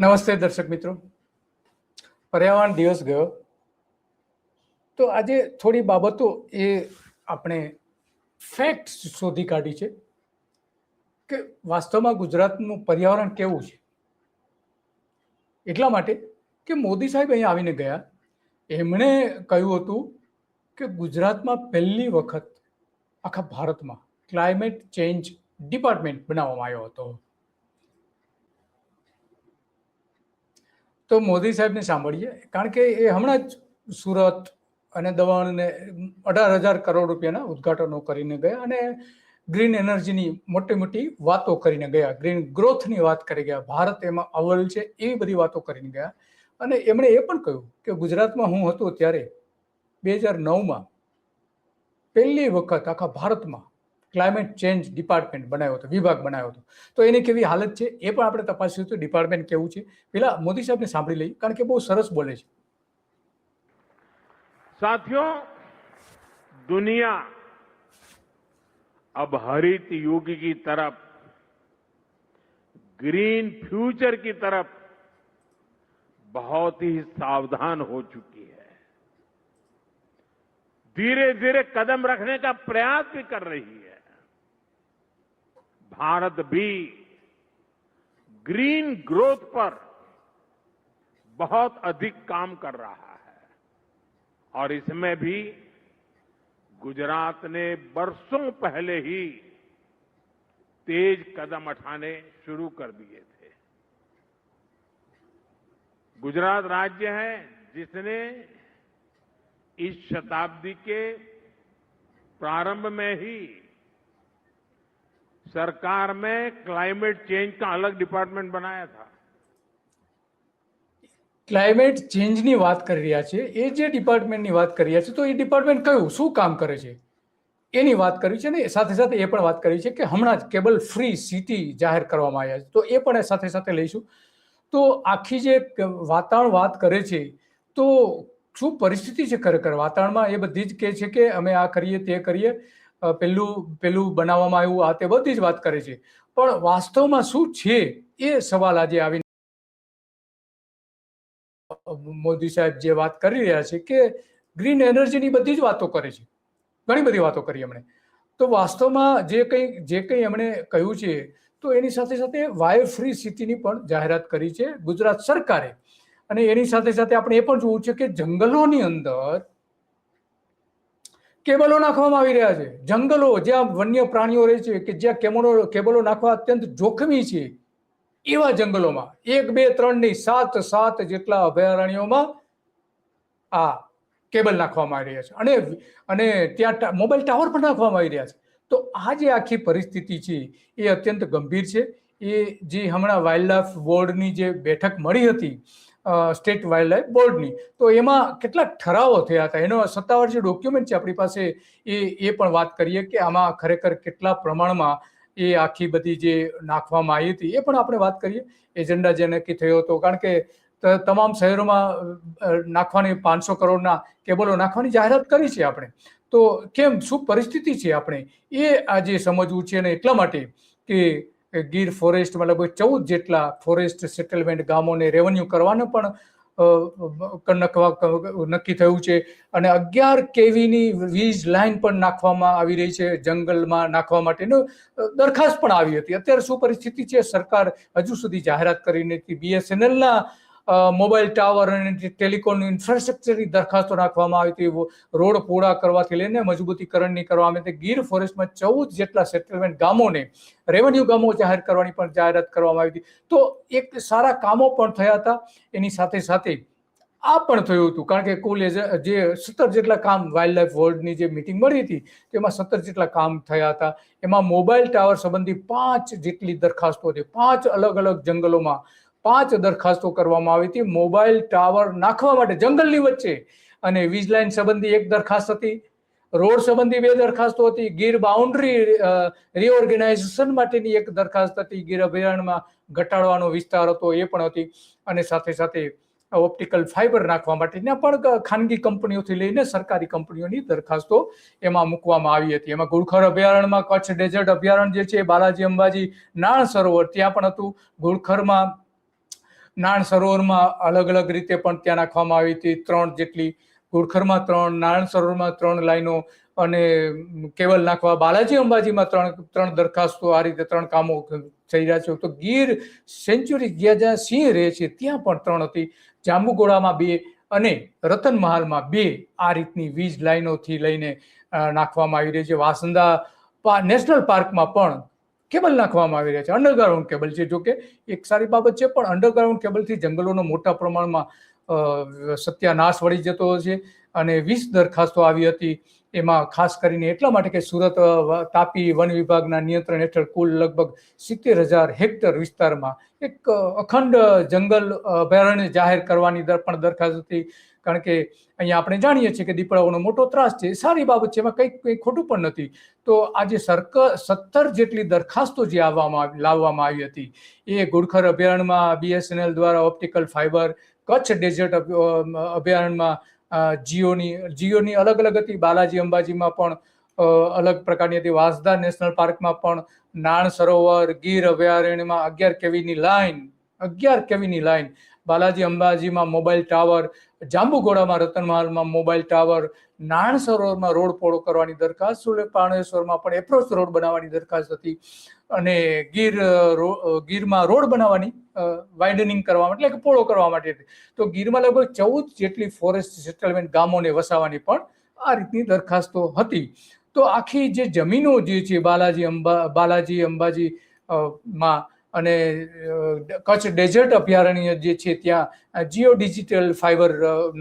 નમસ્તે દર્શક મિત્રો, પર્યાવરણ દિવસ ગયો તો આજે થોડી બાબતો એ આપણે ફેક્ટ્સ શોધી કાઢી છે કે વાસ્તવમાં ગુજરાતનું પર્યાવરણ કેવું છે. એટલા માટે કે મોદી સાહેબ અહીંયા આવીને ગયા, એમણે કહ્યું હતું કે ગુજરાતમાં પહેલી વખત આખા ભારતમાં ક્લાઇમેટ ચેન્જ ડિપાર્ટમેન્ટ બનાવવામાં આવ્યો હતો. તો મોદી સાહેબને સાંભળીએ, કારણ કે એ હમણાં જ સુરત અને દમણને 18,000 કરોડ રૂપિયાના ઉદ્ઘાટનો કરીને ગયા અને ગ્રીન એનર્જીની મોટી મોટી વાતો કરીને ગયા, ગ્રીન ગ્રોથની વાત કરી ગયા, ભારત એમાં અવ્વલ છે એવી બધી વાતો કરીને ગયા. અને એમણે એ પણ કહ્યું કે ગુજરાતમાં હું હતો ત્યારે 2009માં પહેલી વખત આખા ભારતમાં ક્લાઇમેટ ચેન્જ ડિપાર્ટમેન્ટ બનાવ્યો હતો, વિભાગ બનાવ્યો હતો. તો એની કેવી હાલત છે એ પણ આપણે તપાસ્યું હતું, ડિપાર્ટમેન્ટ કેવું છે. પેલા મોદી સાહેબને સાંભળી લઈએ, કારણ કે બહુ સરસ બોલે છે. साथियों, दुनिया अब हरित युग की तरफ, ग्रीन फ्यूचर की तरफ बहुत ही सावधान हो चुकी है. धीरे धीरे कदम रखने का प्रयास भी कर रही है. भारत भी ग्रीन ग्रोथ पर बहुत अधिक काम कर रहा है और इसमें भी गुजरात ने बरसों पहले ही तेज कदम उठाने शुरू कर दिए थे. गुजरात राज्य है जिसने इस शताब्दी के प्रारंभ में ही सरकार में क्लाइमेट चेंज का अलग डिपार्टमेंट बनाया था. ક્લાઇમેટ ચેન્જની વાત કરી રહ્યા છે, એ જે ડિપાર્ટમેન્ટની વાત કરી રહ્યા છે, તો એ ડિપાર્ટમેન્ટ કયું શું કામ કરે છે એની વાત કરી છે. ને સાથે સાથે એ પણ વાત કરી છે કે હમણાં જ કેબલ ફ્રી સિટી જાહેર કરવામાં આવ્યા છે, તો એ પણ સાથે સાથે લઈશું. તો આખી જે વાતાવરણ વાત કરે છે, તો શું પરિસ્થિતિ છે ખરેખર વાતાવરણમાં, એ બધી જ કહે છે કે અમે આ કરીએ તે કરીએ, પેલું બનાવવામાં આવ્યું, આ તે બધી જ વાત કરે છે. પણ વાસ્તવમાં શું છે એ સવાલ આજે આવીને મોદી સાહેબ જે વાત કરી રહ્યા છે કે ગ્રીન એનર્જીની બધી જ વાતો કરે છે, ઘણી બધી વાતો કરી એમણે. તો વાસ્તવમાં જે કંઈ એમણે કહ્યું છે, તો એની સાથે સાથે વાયુ ફ્રી સિટીની પણ જાહેરાત કરી છે ગુજરાત સરકારે. અને એની સાથે સાથે આપણે એ પણ જોવું છે કે જંગલોની અંદર કેબલો નાખવામાં આવી રહ્યા છે. જંગલો જ્યાં વન્ય પ્રાણીઓ રહે છે, કે જ્યાં કેબલો નાખવા અત્યંત જોખમી છે, એવા જંગલોમાં 1, 2, 3 નહીં 7 જેટલા અભયારણ્યોમાં આ કેબલ નાખવામાં આવી રહ્યા છે અને ત્યાં મોબાઈલ ટાવર પણ નાખવામાં આવી રહ્યા છે. તો આ જે આખી પરિસ્થિતિ છે એ અત્યંત ગંભીર છે. એ જે હમણાં વાઇલ્ડલાઇફ બોર્ડની જે બેઠક મળી હતી, સ્ટેટ વાઇલ્ડલાઇફ બોર્ડની, તો એમાં કેટલાક ઠરાવો થયા હતા. એનો સત્તાવાર જે ડોક્યુમેન્ટ છે આપણી પાસે, એ પણ વાત કરીએ કે આમાં ખરેખર કેટલા પ્રમાણમાં એ આખી બધી જે નાખવામાં આવી હતી એ પણ આપણે વાત કરીએ. એજન્ડા જે નક્કી થયો હતો, કારણ કે તમામ શહેરોમાં નાખવાની 500 કરોડના કેબલો નાખવાની જાહેરાત કરી છે આપણે. તો કેમ શું પરિસ્થિતિ છે આપણે એ આજે સમજવું છે. અને એટલા માટે કે ગીર ફોરેસ્ટમાં લગભગ 14 જેટલા ફોરેસ્ટ સેટલમેન્ટ ગામોને રેવન્યુ કરવાનું પણ નક્કી થયું છે. અને 11 કેવીની વીજ લાઇન પણ નાખવામાં આવી રહી છે, જંગલમાં નાખવા માટેનું દરખાસ્ત પણ આવી હતી. અત્યારે શું પરિસ્થિતિ છે, સરકાર હજુ સુધી જાહેરાત કરી નથી. BSNLના મોબાઈલ ટાવર અને ટેલિકોમ ઇન્ફ્રાસ્ટ્રક્ચરની દરખાસ્તો નાખવામાં આવી હતી, રોડ પૂરા કરવાથી લઈને મજબૂતીકરણની કરવામાં આવી હતી. ગીર ફોરેસ્ટમાં 14 જેટલા સેટલમેન્ટ ગામોને રેવન્યુ ગામો જાહેર કરવાની પણ જાહેરાત કરવામાં આવી હતી. તો એક સારા કામો પણ થયા હતા. એની સાથે સાથે આ પણ થયું હતું, કારણ કે કુલ જે 17 જેટલા કામ વાઇલ્ડલાઇફ બોર્ડની જે મિટિંગ મળી હતી તેમાં 17 જેટલા કામ થયા હતા. એમાં મોબાઈલ ટાવર સંબંધી 5 જેટલી દરખાસ્તો હતી. 5 અલગ અલગ જંગલોમાં 5 દરખાસ્તો કરવામાં આવી હતી મોબાઈલ ટાવર નાખવા માટે જંગલની વચ્ચે. અને વીજ લાઇન સંબંધી 1 દરખાસ્ત હતી, રોડ સંબંધી 2 દરખાસ્તો હતી, ગીર બાઉન્ડ્રી રીઓર્ગેનાઇઝેશન માટેની 1 દરખાસ્ત હતી, ગીર અભયારણ્યમાં ઘટાડવાનો વિસ્તાર હતો એ પણ હતી. અને સાથે સાથે ઓપ્ટિકલ ફાઇબર નાખવા માટેના પણ ખાનગી કંપનીઓથી લઈને સરકારી કંપનીઓની દરખાસ્તો એમાં મૂકવામાં આવી હતી. એમાં ગુલખર અભયારણ્યમાં કચ્છ ડેઝર્ટ અભયારણ્ય જે છે, બાલાજી અંબાજી નાણ સરોવર ત્યાં પણ હતું. ગુલખરમાં નાણ સરોવરમાં અલગ અલગ રીતે પણ ત્યાં નાખવામાં આવી હતી, 3 જેટલી, ઘોડખરમાં 3, નાણ સરોવરમાં 3 લાઈનો અને કેબલ નાખવા બાલાજી અંબાજીમાં 3 દરખાસ્તો, આ રીતે 3 કામો થઈ રહ્યા છે. તો ગીર સેન્ચ્યુરી જ્યાં સિંહ રહે છે ત્યાં પણ 3 હતી, જાંબુઘોડામાં 2 અને રતન મહાલમાં 2 આ રીતની વીજ લાઈનોથી લઈને નાખવામાં આવી રહી છે. વાંસદા નેશનલ પાર્કમાં પણ કેબલ નાખવામાં આવી રહ્યા છે, અંડરગ્રાઉન્ડ કેબલ છે. જો કે એક સારી બાબત છે, પણ અંડરગ્રાઉન્ડ કેબલથી જંગલોનો મોટા પ્રમાણમાં સત્યાનાશ વળી જતો છે. અને 20 દરખાસ્તો આવી હતી, એમાં ખાસ કરીને એટલા માટે કે સુરત તાપી વન વિભાગના નિયંત્રણ હેઠળ કુલ લગભગ 70,000 હેક્ટર વિસ્તારમાં એક અખંડ જંગલ અભયારણ્ય જાહેર કરવાની પણ દરખાસ્ત હતી. કારણ કે અહીંયા આપણે જાણીએ છીએ કે દીપડાઓનો મોટો ત્રાસ છે, સારી બાબત છે, એમાં કંઈ ખોટું પણ નથી. તો આજે 17 જેટલી દરખાસ્તો જે લાવવામાં આવી હતી, એ ઘુડખર અભયારણ્યમાં BSNL દ્વારા ઓપ્ટિકલ ફાઇબર, કચ્છ ડેઝર્ટ અભયારણ્યમાં જીઓની અલગ અલગ હતી, બાલાજી અંબાજીમાં પણ અલગ પ્રકારની હતી, વાંસદા નેશનલ પાર્કમાં પણ, નાણ સરોવર ગીર અભયારણ્યમાં 11 કેવીની લાઈન, બાલાજી અંબાજીમાં મોબાઈલ ટાવર, જાંબુઘોડામાં રતનમહાલમાં મોબાઈલ ટાવર, નાણ સરોવરમાં રોડ પહોળો કરવાની દરખાસ્ત, સુરેપાણેશ્વરમાં પણ એપ્રોચ રોડ બનાવવાની દરખાસ્ત હતી, અને ગીરમાં રોડ બનાવવાની વાઇડનિંગ કરવા માટે, એટલે કે પહોળો કરવા માટે હતી. તો ગીરમાં લગભગ 14 જેટલી ફોરેસ્ટ સેટલમેન્ટ ગામોને વસાવવાની પણ આ રીતની દરખાસ્તો હતી. તો આખી જે જમીનો જે છે બાલાજી અંબાજી માં અને કચ્છ ડેઝર્ટ અભયારણ્ય જે છે ત્યાં જીઓ ડિજિટલ ફાઇબર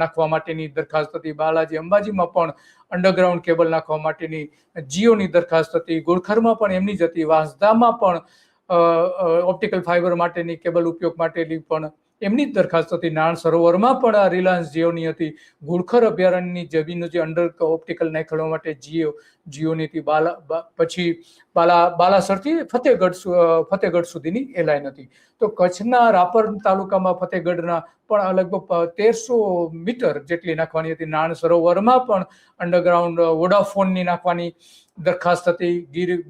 નાખવા માટેની દરખાસ્ત હતી, બાલાજી અંબાજીમાં પણ અંડરગ્રાઉન્ડ કેબલ નાખવા માટેની જીઓની દરખાસ્ત હતી, ઘોડખરમાં પણ એમની જ હતી, વાંસદામાં પણ ઓપ્ટિકલ ફાઇબર માટેની કેબલ ઉપયોગ માટેની પણ એમની જ દરખાસ્ત હતી, નાણ સરોવરમાં પણ રિલાયન્સ જીઓની હતી, ઘોડખર અભયારણ્યની જમીનો જે અંડર ઓપ્ટિકલ નાખવા માટે જીઓની હતી, પછી બાલાસરથી ફતેહગઢ સુધીની એ લાઈન હતી. તો કચ્છના રાપર તાલુકામાં ફતેહગઢના પણ લગભગ 1300 મીટર જેટલી નાખવાની હતી, નાણ સરોવરમાં પણ અંડરગ્રાઉન્ડ વોડાફોનની નાખવાની દરખાસ્ત હતી,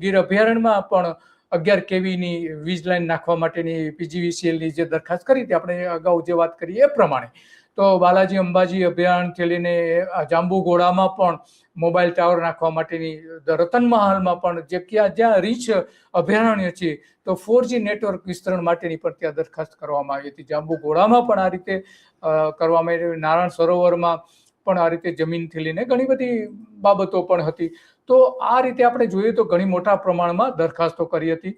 ગીર અભયારણ્યમાં પણ 11 કેવીની વીજ લાઈન નાખવા માટેની PGVCLની જે દરખાસ્ત કરી હતી, આપણે અગાઉ જે વાત કરી એ પ્રમાણે. તો બાલાજી અંબાજી અભયારણ્યથી લઈને જાંબુઘોડામાં પણ મોબાઈલ ટાવર નાખવા માટેની, રતન મહાલમાં પણ જ્યાં રીચ અભયારણ્ય છે તો 4G નેટવર્ક વિસ્તરણ માટેની પણ ત્યાં દરખાસ્ત કરવામાં આવી હતી, જાંબુઘોડામાં પણ આ રીતે કરવામાં આવી, નારાયણ સરોવરમાં પણ આ રીતે જમીનથી લઈને ઘણી બધી બાબતો પણ હતી. તો આ રીતે આપણે જોઈએ તો ઘણી મોટા પ્રમાણમાં દરખાસ્તો કરી હતી.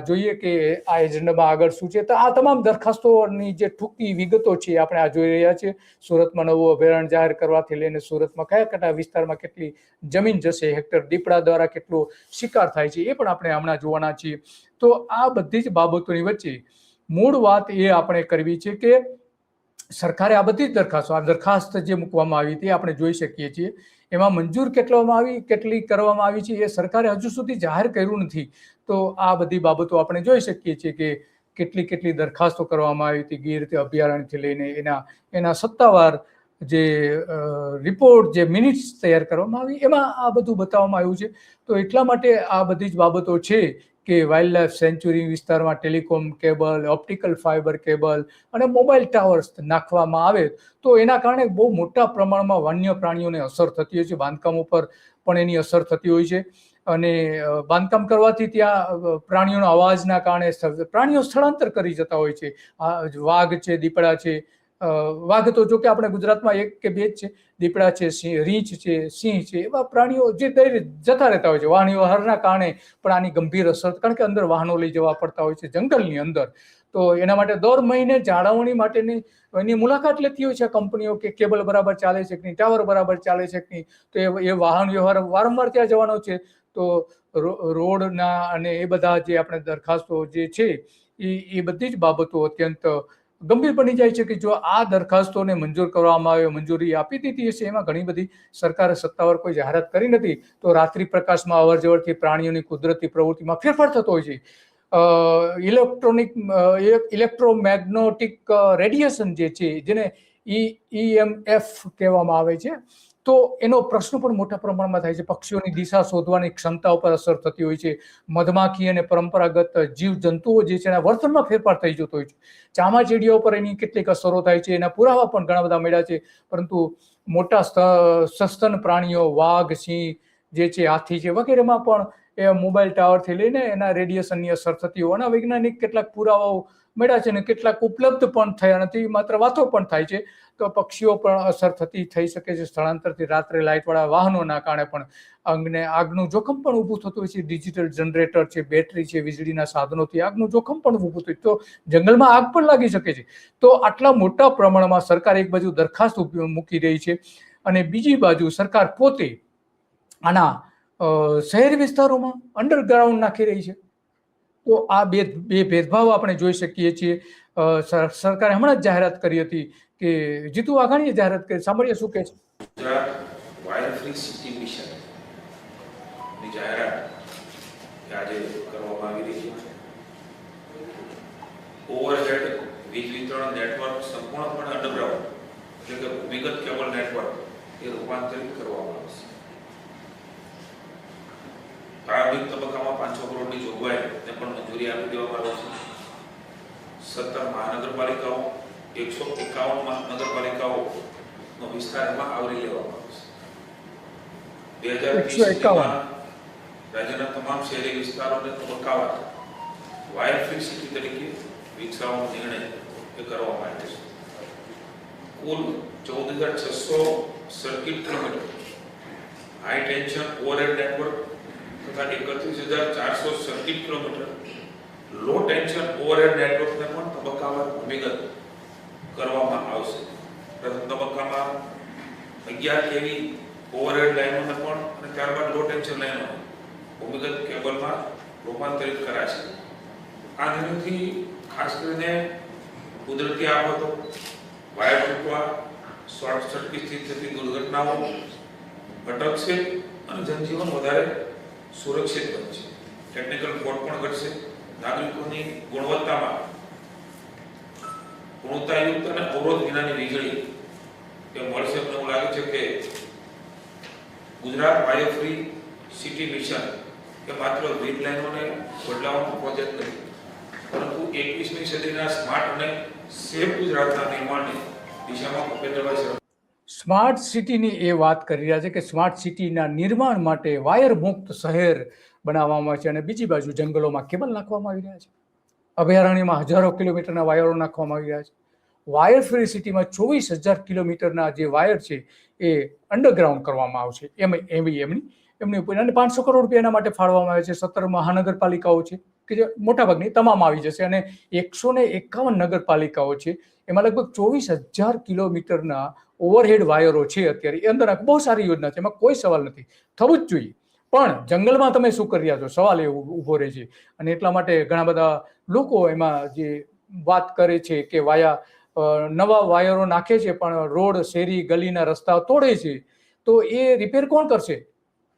જોઈએ કે આ એજન્ડામાં આગળ શું છે. તો આ તમામ દરખાસ્તોની જે ટૂંકી વિગતો છે આપણે આ જોઈ રહ્યા છીએ. સુરતમાં નવું અભયારણ્ય જાહેર કરવાથી લઈને સુરતમાં કયા વિસ્તારમાં કેટલી જમીન જશે, હેક્ટર દીપડા દ્વારા કેટલો શિકાર થાય છે, એ પણ આપણે હમણાં જોવાના છીએ. તો આ બધી જ બાબતોની વચ્ચે મૂળ વાત એ આપણે કરવી છે કે સરકારે આ બધી જ દરખાસ્ત જે મૂકવામાં આવી હતી આપણે જોઈ શકીએ છીએ, એમાં મંજૂર કેટલી કરવામાં આવી છે એ સરકારે હજુ સુધી જાહેર કર્યું નથી. તો આ બધી બાબતો આપણે જોઈ શકીએ છીએ કે કેટલી દરખાસ્તો કરવામાં આવી હતી ગીર અભયારણ્યથી લઈને એના સત્તાવાર જે રિપોર્ટ, જે મિનિટ્સ તૈયાર કરવામાં આવી, એમાં આ બધું બતાવવામાં આવ્યું છે. તો એટલા માટે આ બધી જ બાબતો છે કે વાઇલ્ડ લાઈફ સેન્ચ્યુરી વિસ્તારમાં telecom cable, optical fibre cable અને મોબાઈલ ટાવર્સ નાખવામાં આવે તો એના કારણે બહુ મોટા પ્રમાણમાં વન્ય પ્રાણીઓને અસર થતી હોય છે, બાંધકામ ઉપર પણ એની અસર થતી હોય છે. અને બાંધકામ કરવાથી ત્યાં પ્રાણીઓના અવાજના કારણે પ્રાણીઓ સ્થળાંતર કરી જતા હોય છે. વાઘ છે, દીપડા છે, વાઘ તો જો કે આપણે ગુજરાતમાં 1 કે 2 જ છે, દીપડા છે, રીંછ છે, સિંહ છે, એવા પ્રાણીઓ જે જતા રહેતા હોય છે. વાહન વ્યવહારના કારણે પણ આની ગંભીર અસર, કારણ કે અંદર વાહનો લઈ જવા પડતા હોય છે જંગલની અંદર. તો એના માટે દર મહિને જાળવણી માટેની એની મુલાકાત લેતી હોય છે કંપનીઓ કે કેબલ બરાબર ચાલે છે કે નહીં, ટાવર બરાબર ચાલે છે કે નહીં. તો એ વાહન વ્યવહાર વારંવાર ત્યાં જવાનો છે. તો રોડના અને એ બધા જે આપણે દરખાસ્તો જે છે એ બધી જ બાબતો અત્યંત ગંભીર બની જાય છે કે જો આ દરખાસ્તોને મંજૂર કરવામાં આવે, મંજૂરી આપી દીધી હશે, એમાં ઘણી બધી સરકારે સત્તાવાર કોઈ જાહેરાત કરી નથી. તો રાત્રિ પ્રકાશમાં અવર જવરથી પ્રાણીઓની કુદરતી પ્રવૃત્તિમાં ફેરફાર થતો હોય છે. ઇલેક્ટ્રોમેગ્નેટિક રેડિયેશન જે છે, જેને EMF કહેવામાં આવે છે, તો એનો પ્રશ્ન પણ મોટા પ્રમાણમાં થાય છે. પક્ષીઓની દિશા શોધવાની ક્ષમતા ઉપર અસર થતી હોય છે. મધમાખી અને પરંપરાગત જીવ જંતુઓ જે છે એના વર્તનમાં ફેરફાર થઈ જતો હોય છે. ચામાચીડિયા ઉપર એની કેટલીક અસરો થાય છે. એના પુરાવા પણ ઘણા બધા મળ્યા છે. પરંતુ મોટા સસ્તન પ્રાણીઓ, વાઘ, સિંહ જે છે, હાથી છે, વગેરેમાં પણ એ મોબાઈલ ટાવરથી લઈને એના રેડિયેશનની અસર થતી હોવાના વૈજ્ઞાનિક કેટલાક પુરાવાઓ મળ્યા છે અને કેટલાક ઉપલબ્ધ પણ થયા નથી, માત્ર વાતો પણ થાય છે. તો પક્ષીઓ પણ અસર થઈ શકે છે. સ્થળાંતરથી રાત્રે લાઇટવાળા વાહનોના કારણે પણ આગનું જોખમ પણ ઊભું થતું હોય છે. ડિજિટલ જનરેટર છે, બેટરી છે, વીજળીના સાધનોથી આગનું જોખમ પણ ઊભું થતું હોય તો જંગલમાં આગ પણ લાગી શકે છે. તો આટલા મોટા પ્રમાણમાં સરકાર એક બાજુ દરખાસ્ત મૂકી રહી છે અને બીજી બાજુ સરકાર પોતે આના શહેરી વિસ્તારોમાં અંડરગ્રાઉન્ડ નાખી રહી છે. તો આ બે ભેદભાવ આપણે જોઈ શકીએ છીએ. સરકારે હમણાં જ જાહેરાત કરી હતી કે જીતુ વાઘાણીએ જાહેરાત કરી, સાંભળીએ શું કહે છે. Gujarat wire free city mission ની જાહેરાત આજે કરવામાં આવી રહી છે. ઓવરહેડ વીજ વિતરણ નેટવર્ક સંપૂર્ણપણે અંડરગ્રાઉન્ડ એટલે કે ભૂમિગત કેબલ નેટવર્ક એ રૂપાંતરિત કરવામાં આવશે. પ્રારંભિક તબક્કામાં 500 કરોડની જોગવાઈને પણ મંજૂરી આપી દેવામાં આવી છે. 17 મહાનગરપાલિકાઓ, 151 નગરપાલિકાઓનો વિસ્તાર એમાં આવરી લેવામાં આવશે. 2021 રાજ્યના તમામ શહેરી વિસ્તારોને તબક્કાવાર વાયર ફ્રી સિટી તરીકે વિકસાવવાનો નિર્ણય કરવામાં આવ્યો છે. કુલ 14,600 circuit kilometre high tension overhead network તથા 31,400 સર્કિટ કિલોમીટર લો ટેન્શન ઓવરહેડ નેટવર્કને પણ તબક્કાવાર ભૂમિગત કરવામાં આવશે. પ્રથમ તબક્કામાં 11 kV ઓવરહેડ લાઇનોને પણ અને ત્યારબાદ લો ટેન્શન લાઇનો ભૂમિગત કેબલમાં રૂપાંતરિત કરાશે. આ નિર્ણયથી ખાસ કરીને કુદરતી આફતો, વાયર તૂટવા, શોર્ટ સર્કિટથી થતી દુર્ઘટનાઓ ઘટશે અને જનજીવન વધારે સુરક્ષિત બનશે. ટેકનિકલ ફોલ્ટ પણ ઘટશે. નાગરિકોની ગુણવત્તાયુક્ત અને અવરોધ વિનાની વીજળી એ મળશે. મને લાગે છે કે Gujarat wire free city mission એ માત્ર વીજ લાઇનોને બદલાવવાનો પ્રોજેક્ટ નથી, પરંતુ 21મી સદીના સ્માર્ટ અને સેફ ગુજરાતના નિર્માણની દિશામાં ભૂપેન્દ્રભાઈ સ્માર્ટ સિટીની એ વાત કરી રહ્યા છે કે સ્માર્ટ સિટીના નિર્માણ માટે વાયર મુક્ત શહેર બનાવવામાં છે અને બીજી બાજુ જંગલોમાં કેબલ નાખવામાં આવી રહ્યા છે. અભયારણ્યમાં હજારો કિલોમીટરના વાયરો નાખવામાં આવી રહ્યા છે. વાયર ફ્રી સિટીમાં 24,000 કિલોમીટરના જે વાયર છે એ અંડરગ્રાઉન્ડ કરવામાં આવશે. એમની ઉપર અને 500 કરોડ રૂપિયા એના માટે ફાળવવામાં આવે છે. 17 મહાનગરપાલિકાઓ છે કે જે મોટાભાગની તમામ આવી જશે અને 151 નગરપાલિકાઓ છે. એમાં લગભગ 24,000 કિલોમીટરના ઓવરહેડ વાયરો છે. અત્યારે એ અંદર બહુ સારી યોજના છે, એમાં કોઈ સવાલ નથી, થવું જ જોઈએ. પણ જંગલમાં તમે શું કરી રહ્યા છો, સવાલ એ ઊભો રહે છે. અને એટલા માટે ઘણા બધા લોકો એમાં જે વાત કરે છે કે નવા વાયરો નાખે છે પણ રોડ, શેરી, ગલીના રસ્તા તોડે છે, તો એ રિપેર કોણ કરશે?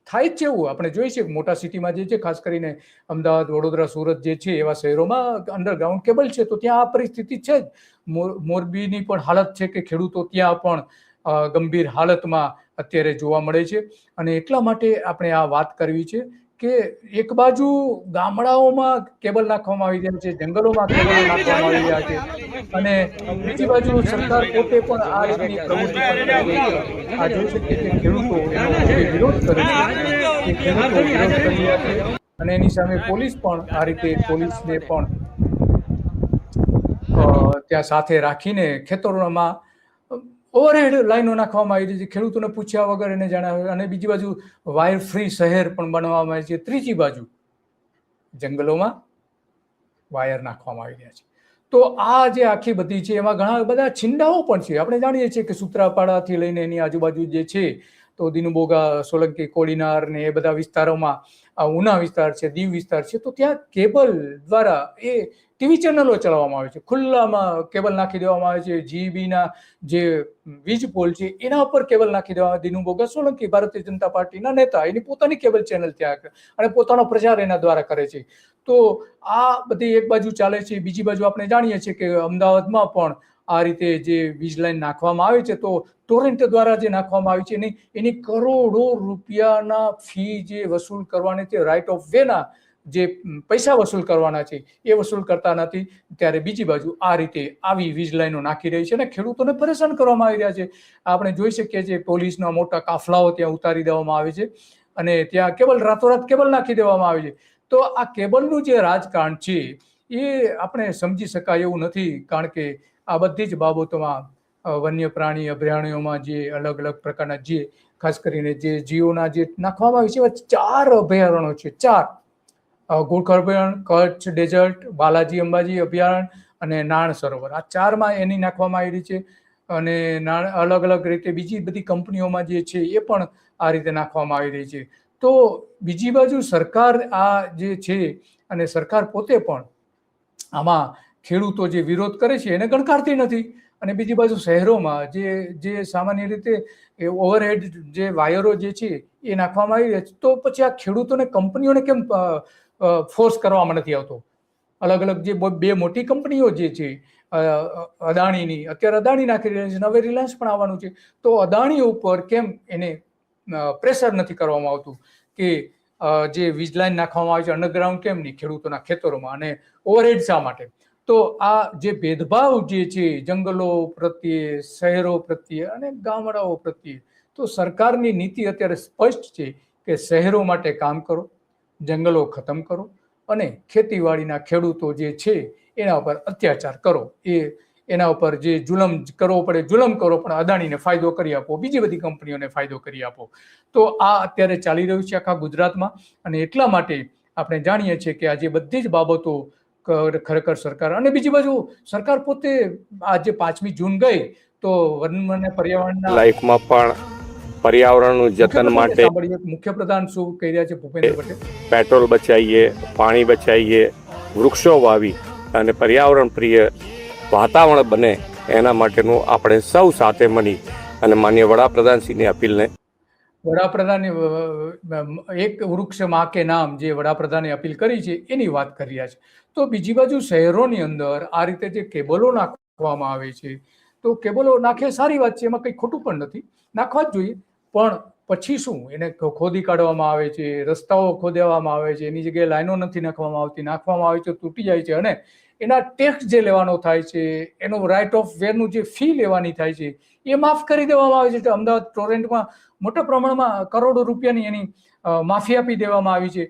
થાય જ છે એવું આપણે જોઈએ છીએ મોટા સિટીમાં જે છે, ખાસ કરીને અમદાવાદ, વડોદરા, સુરત જે છે એવા શહેરોમાં અંડરગ્રાઉન્ડ કેબલ છે. તો ત્યાં આ પરિસ્થિતિ છે જ. મોરબીની પણ હાલત છે કે ખેડૂતો ત્યાં પણ ગંભીર હાલતમાં અત્યારે જોવા મળે છે. અને એટલા માટે આપણે આ વાત કરવી છે કે એક બાજુ ગામડાઓમાં કેબલ નાખવામાં આવી રહ્યા છે, જંગલોમાં કેબલ નાખવામાં આવી રહ્યા છે અને બીજી બાજુ સરકાર પોતે પણ આ રીતની પ્રવૃત્તિ કરી રહી છે. આ જોઈ શકીએ કે ખેડૂતો વિરોધ કરે છે, અને એની સામે પોલીસ પણ આ રીતે પોલીસને પણ ત્યાં સાથે રાખીને ખેતરોમાં ઓવરહેડ લાઈનો નાખવામાં આવી છે, ખેડૂતોને પૂછ્યા વગર એને જણાવ્યું. અને બીજી બાજુ વાયર ફ્રી શહેર પણ બનાવવામાં આવે છે. ત્રીજી બાજુ જંગલોમાં વાયર નાખવામાં આવી રહ્યા છે. તો આ જે આખી બધી છે એમાં ઘણા બધા છિંડાઓ પણ છે. આપણે જાણીએ છીએ કે સૂત્રાપાડાથી લઈને એની આજુબાજુ જે છે તો દિનુબોગા, સોલંકી, કોડીનાર ને એ બધા વિસ્તારોમાં, ઉના વિસ્તાર છે, દીવ વિસ્તાર છે, તો ત્યાં કેબલ દ્વારા એ ટીવી ચેનલો ચલાવવામાં આવે છે. ખુલ્લામાં કેબલ નાખી દેવામાં આવે છે. જીબીના જે વીજ પોલ છે એના ઉપર કેબલ નાખી દેવામાં આવે. દિનુબોગા સોલંકી, ભારતીય જનતા પાર્ટીના નેતા, એની પોતાની કેબલ ચેનલ ત્યાં અને પોતાનો પ્રચાર એના દ્વારા કરે છે. તો આ બધી એક બાજુ ચાલે છે. બીજી બાજુ આપણે જાણીએ છીએ કે અમદાવાદમાં પણ આ રીતે જે વીજ લાઈન નાખવામાં આવે છે, તો ટોરેન્ટ દ્વારા જે નાખવામાં આવી છે એની કરોડો રૂપિયાના ફી જે વસૂલ કરવાની છે, રાઇટ ઓફ વેના જે પૈસા વસૂલ કરવાના છે એ વસૂલ કરતા નથી. ત્યારે બીજી બાજુ આ રીતે આવી વીજ લાઈનો નાખી રહી છે અને ખેડૂતોને પરેશાન કરવામાં આવી રહ્યા છે. આપણે જોઈ શકીએ છીએ પોલીસના મોટા કાફલાઓ ત્યાં ઉતારી દેવામાં આવે છે અને ત્યાં કેબલ રાતોરાત કેબલ નાખી દેવામાં આવે છે. તો આ કેબલનું જે રાજકારણ છે એ આપણે સમજી શકાય એવું નથી, કારણ કે આ બધી જ બાબતોમાં વન્ય પ્રાણી અભયારણ્યોમાં જે અલગ અલગ પ્રકારના જે ખાસ કરીને જે જીઓના જે નાખવામાં આવે છે એવા 4 અભયારણ્યો છે. 4 ઘોડખર અભયારણ્ય, કચ્છ ડેઝર્ટ, બાલાજી અંબાજી અભયારણ્ય અને નાણ સરોવર, આ 4માં એની નાખવામાં આવી છે. અને અલગ અલગ રીતે બીજી બધી કંપનીઓમાં જે છે એ પણ આ રીતે નાખવામાં આવી રહી છે. તો બીજી બાજુ સરકાર આ જે છે અને સરકાર પોતે પણ આમાં ખેડૂતો જે વિરોધ કરે છે એને ગણકારતી નથી. અને બીજી બાજુ શહેરોમાં જે સામાન્ય રીતે ઓવરહેડ જે વાયરો જે છે એ નાખવામાં આવી રહ્યા છે, તો પછી આ ખેડૂતોને કંપનીઓને કેમ ફોર્સ કરવામાં નથી આવતો? અલગ અલગ જે 2 મોટી કંપનીઓ જે છે અદાણીની, અત્યારે અદાણી નાખી રહ્યા છે, હવે રિલાયન્સ પણ આવવાનું છે, તો અદાણી ઉપર કેમ એને પ્રેશર નથી કરવામાં આવતું કે જે વીજ લાઈન નાખવામાં આવે છે અંડરગ્રાઉન્ડ કેમ નહીં ખેડૂતોના ખેતરોમાં, અને ઓવરહેડ શા માટે? તો આ જે ભેદભાવ જે છે જંગલો પ્રત્યે, શહેરો પ્રત્યે અને ગામડાઓ પ્રત્યે, તો સરકારની નીતિ અત્યારે સ્પષ્ટ છે કે શહેરો માટે કામ કરો, જંગલો ખતમ કરો અને ખેતીવાડીના ખેડૂતો જે છે એના ઉપર અત્યાચાર કરો, એના ઉપર જે જુલમ કરવો પડે જુલમ કરો, પણ અદાણીને ફાયદો કરી આપો, બીજી બધી કંપનીઓને ફાયદો કરી આપો. તો આ અત્યારે ચાલી રહ્યું છે આખા ગુજરાતમાં. અને એટલા માટે આપણે જાણીએ છીએ કે આ જે બધી જ બાબતો ખરેખર સરકાર, અને બીજી બાજુ સરકાર પોતે આજે 5મી જૂન ગઈ તો વન અને પર્યાવરણના લાઈફમાં પણ પર્યાવરણનું જતન માટે મુખ્યપ્રધાન શું કહી રહ્યા છે ભૂપેન્દ્ર પટેલ? પેટ્રોલ બચાવીએ, પાણી બચાવીએ, વૃક્ષો વાવી અને પર્યાવરણ પ્રિય વાતાવરણ બને એના માટેનું આપણે સૌ સાથે મળી અને માનનીય વડાપ્રધાનશ્રીની અપીલને વડાપ્રધાને એક વૃક્ષ માં કે નામ જે વડાપ્રધાને અપીલ કરી છે એની વાત કરી રહ્યા છે. તો બીજી બાજુ શહેરોની અંદર આ રીતે જે કેબલો નાખવામાં આવે છે, તો કેબલો નાખે સારી વાત છે, એમાં કંઈ ખોટું પણ નથી, નાખવા જ જોઈએ. પણ પછી શું, એને ખોદી કાઢવામાં આવે છે, રસ્તાઓ ખોદવામાં આવે છે, એની જગ્યાએ લાઈનો નથી નાખવામાં આવતી, નાખવામાં આવે છે તૂટી જાય છે, અને એના ટેક્સ જે લેવાનો થાય છે, એનો રાઇટ ઓફ વેનું જે ફી લેવાની થાય છે એ માફ કરી દેવામાં આવે છે. અમદાવાદ ટોરેન્ટમાં મોટા પ્રમાણમાં કરોડો રૂપિયાની એની માફી આપી દેવામાં આવી છે.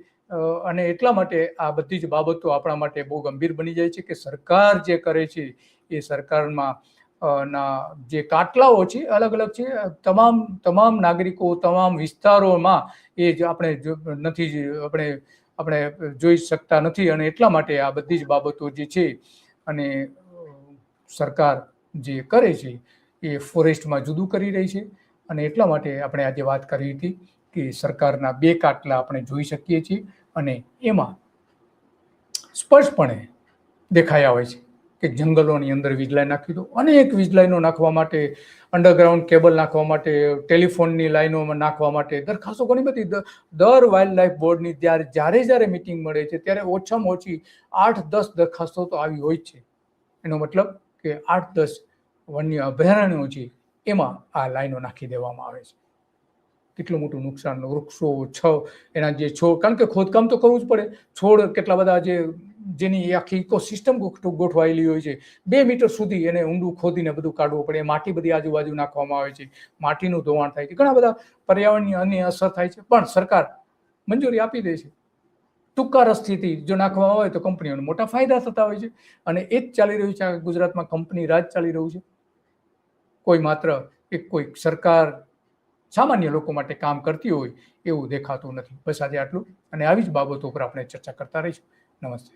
અને એટલા માટે આ બધી જ બાબતો આપણા માટે બહુ ગંભીર બની જાય છે કે સરકાર જે કરે છે એ સરકારમાં ના જે કાટલાઓ છે અલગ અલગ છે, તમામ નાગરિકો, તમામ વિસ્તારોમાં એ જ આપણે જોઈ શકતા નથી. અને એટલા માટે આ બધી જ બાબતો જે છે અને સરકાર જે કરે છે એ ફોરેસ્ટમાં જુદું કરી રહી છે. અને એટલા માટે આપણે આજે વાત કરી હતી કે સરકારના 2 કાટલા આપણે જોઈ શકીએ છીએ અને એમાં સ્પષ્ટપણે દેખાઈ આવે છે કે જંગલોની અંદર વીજ લાઈન નાખી દો, અનેક વીજ લાઈનો નાખવા માટે, અંડરગ્રાઉન્ડ કેબલ નાખવા માટે, ટેલિફોનની લાઈનો નાખવા માટે દરખાસ્તો ઘણી બધી. દર વાઇલ્ડ લાઈફ બોર્ડની જ્યારે મિટિંગ મળે છે ત્યારે ઓછામાં ઓછી 8-10 દરખાસ્તો તો આવી હોય જ છે. એનો મતલબ કે 8-10 વન્ય અભયારણ્યો છે એમાં આ લાઈનો નાખી દેવામાં આવે છે. કેટલું મોટું નુકસાન, વૃક્ષો એના જે છોડ, કારણ કે ખોદકામ તો કરવું જ પડે, છોડ કેટલા બધા જેની આખી ઇકોસિસ્ટમ ગોઠવાયેલી હોય છે, 2 મીટર સુધી એને ઊંડું ખોદીને બધું કાઢવું પડે, માટી બધી આજુબાજુ નાખવામાં આવે છે, માટીનું ધોવાણ થાય છે, ઘણા બધા પર્યાવરણની અન્ય અસર થાય છે, પણ સરકાર મંજૂરી આપી દે છે. ટૂંકા રસ્તેથી જો નાખવામાં આવે તો કંપનીઓને મોટા ફાયદા થતા હોય છે. અને એ જ ચાલી રહ્યું છે ગુજરાતમાં, કંપની રાજ ચાલી રહ્યું છે. કોઈ માત્ર કોઈ સરકાર સામાન્ય લોકો માટે કામ કરતી હોય એવું દેખાતું નથી. બસ આજે આટલું, અને આવી જ બાબતો પર આપણે ચર્ચા કરતા રહીશું. નમસ્તે.